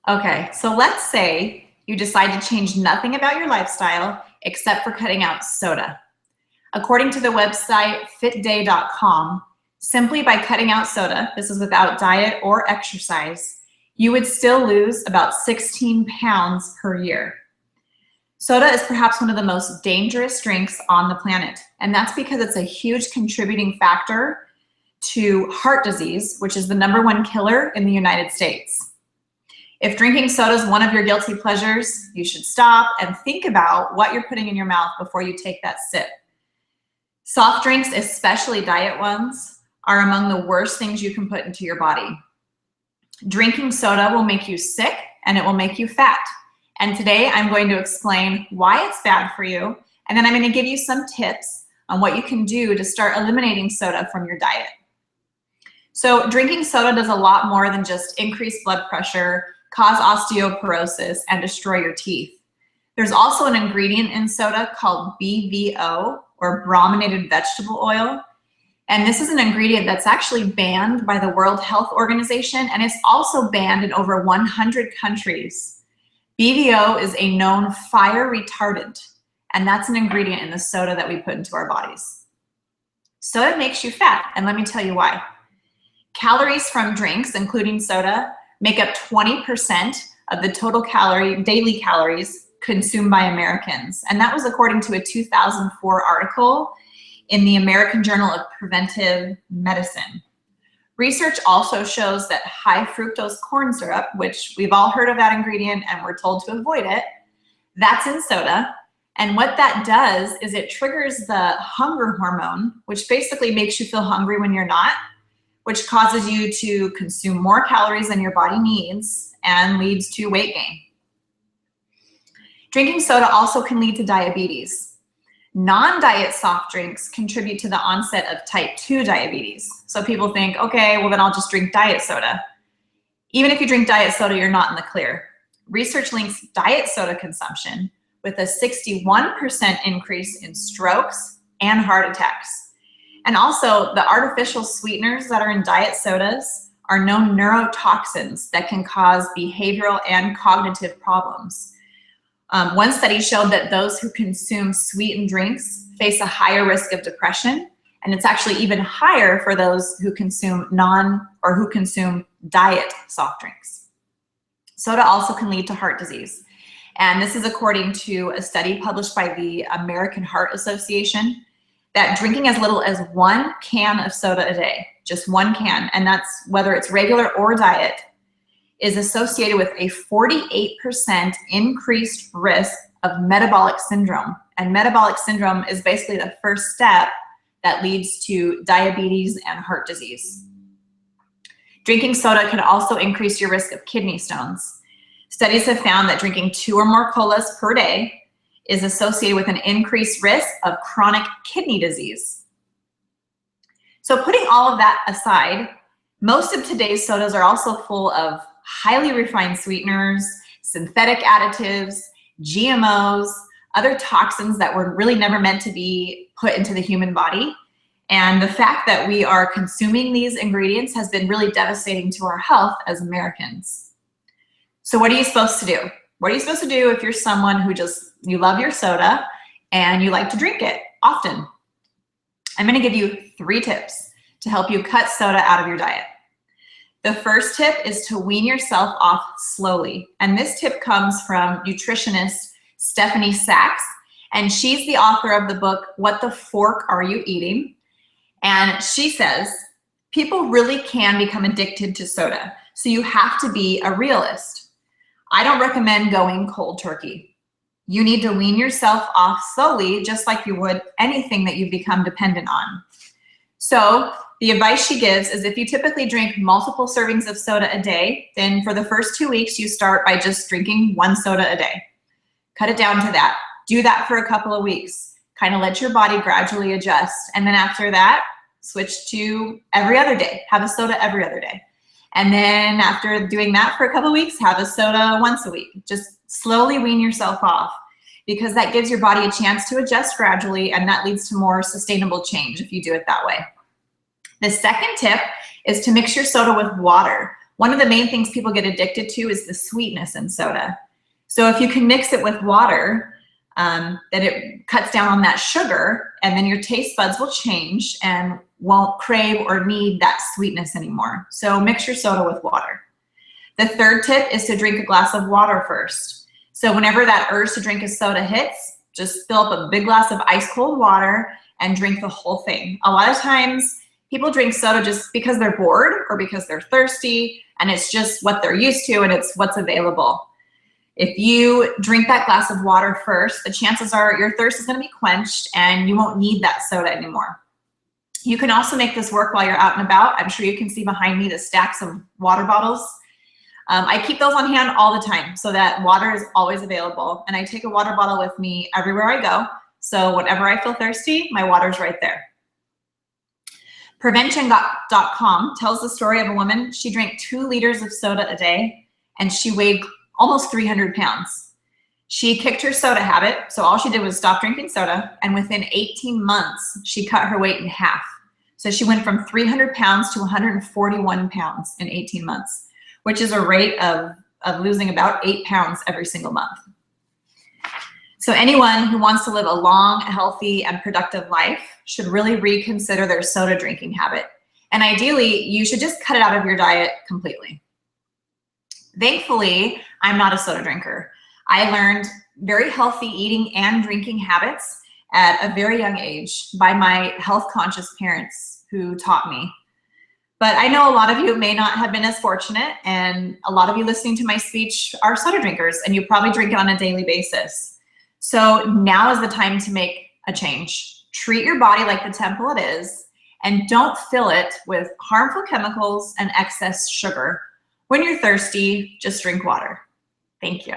Okay, so let's say you decide to change nothing about your lifestyle except for cutting out soda. According to the website fitday.com, simply by cutting out soda, this is without diet or exercise, you would still lose about 16 pounds per year. Soda is perhaps one of the most dangerous drinks on the planet, and that's because it's a huge contributing factor to heart disease, which is the #1 killer in the United States. If drinking soda is one of your guilty pleasures, you should stop and think about what you're putting in your mouth before you take that sip. Soft drinks, especially diet ones, are among the worst things you can put into your body. Drinking soda will make you sick and it will make you fat. And today I'm going to explain why it's bad for you, and then I'm going to give you some tips on what you can do to start eliminating soda from your diet. So drinking soda does a lot more than just increase blood pressure, cause osteoporosis, and destroy your teeth. There's also an ingredient in soda called BVO, or brominated vegetable oil. And this is an ingredient that's actually banned by the World Health Organization, and it's also banned in over 100 countries. BVO is a known fire retardant, and that's an ingredient in the soda that we put into our bodies. Soda makes you fat, and let me tell you why. Calories from drinks, including soda, make up 20% of the total daily calories consumed by Americans. And that was according to a 2004 article in the American Journal of Preventive Medicine. Research also shows that high fructose corn syrup, which we've all heard of that ingredient and we're told to avoid it, that's in soda. And what that does is it triggers the hunger hormone, which basically makes you feel hungry when you're not, which causes you to consume more calories than your body needs and leads to weight gain. Drinking soda also can lead to diabetes. Non-diet soft drinks contribute to the onset of type 2 diabetes. So people think, okay, well then I'll just drink diet soda. Even if you drink diet soda, you're not in the clear. Research links diet soda consumption with a 61% increase in strokes and heart attacks. And also the artificial sweeteners that are in diet sodas are known neurotoxins that can cause behavioral and cognitive problems. One study showed that those who consume sweetened drinks face a higher risk of depression, and it's actually even higher for those who consume diet soft drinks. Soda also can lead to heart disease, and this is according to a study published by the American Heart Association, that drinking as little as 1 can of soda a day, just 1 can, and that's whether it's regular or diet, is associated with a 48% increased risk of metabolic syndrome. And metabolic syndrome is basically the first step that leads to diabetes and heart disease. Drinking soda can also increase your risk of kidney stones. Studies have found that drinking 2 or more colas per day is associated with an increased risk of chronic kidney disease. So putting all of that aside, most of today's sodas are also full of highly refined sweeteners, synthetic additives, GMOs, other toxins that were really never meant to be put into the human body. And the fact that we are consuming these ingredients has been really devastating to our health as Americans. So what are you supposed to do? What are you supposed to do if you're someone who you love your soda and you like to drink it often? I'm going to give you 3 tips to help you cut soda out of your diet. The first tip is to wean yourself off slowly. And this tip comes from nutritionist Stephanie Sachs. And she's the author of the book, What the Fork Are You Eating? And she says, people really can become addicted to soda. So you have to be a realist. I don't recommend going cold turkey. You need to wean yourself off slowly, just like you would anything that you've become dependent on. So the advice she gives is if you typically drink multiple servings of soda a day, then for the first 2 weeks, you start by just drinking 1 soda a day. Cut it down to that. Do that for a couple of weeks. Kind of let your body gradually adjust. And then after that, switch to every other day. Have a soda every other day. And then after doing that for a couple of weeks, have a soda once a week. Just slowly wean yourself off, because that gives your body a chance to adjust gradually, and that leads to more sustainable change if you do it that way. The second tip is to mix your soda with water. One of the main things people get addicted to is the sweetness in soda. So if you can mix it with water, then it cuts down on that sugar, and then your taste buds will change and won't crave or need that sweetness anymore. So mix your soda with water. The third tip is to drink a glass of water first. So whenever that urge to drink a soda hits, just fill up a big glass of ice cold water and drink the whole thing. A lot of times people drink soda just because they're bored or because they're thirsty, and it's just what they're used to and it's what's available. If you drink that glass of water first, the chances are your thirst is going to be quenched and you won't need that soda anymore. You can also make this work while you're out and about. I'm sure you can see behind me the stacks of water bottles. I keep those on hand all the time so that water is always available, and I take a water bottle with me everywhere I go. So whenever I feel thirsty, my water's right there. Prevention.com tells the story of a woman. She drank 2 liters of soda a day, and she weighed almost 300 pounds. She kicked her soda habit, so all she did was stop drinking soda, and within 18 months, she cut her weight in half. So she went from 300 pounds to 141 pounds in 18 months, which is a rate of losing about 8 pounds every single month. So anyone who wants to live a long, healthy, and productive life should really reconsider their soda drinking habit. And ideally, you should just cut it out of your diet completely. Thankfully, I'm not a soda drinker. I learned very healthy eating and drinking habits at a very young age by my health-conscious parents who taught me. But I know a lot of you may not have been as fortunate, and a lot of you listening to my speech are soda drinkers, and you probably drink it on a daily basis. So now is the time to make a change. Treat your body like the temple it is, and don't fill it with harmful chemicals and excess sugar. When you're thirsty, just drink water. Thank you.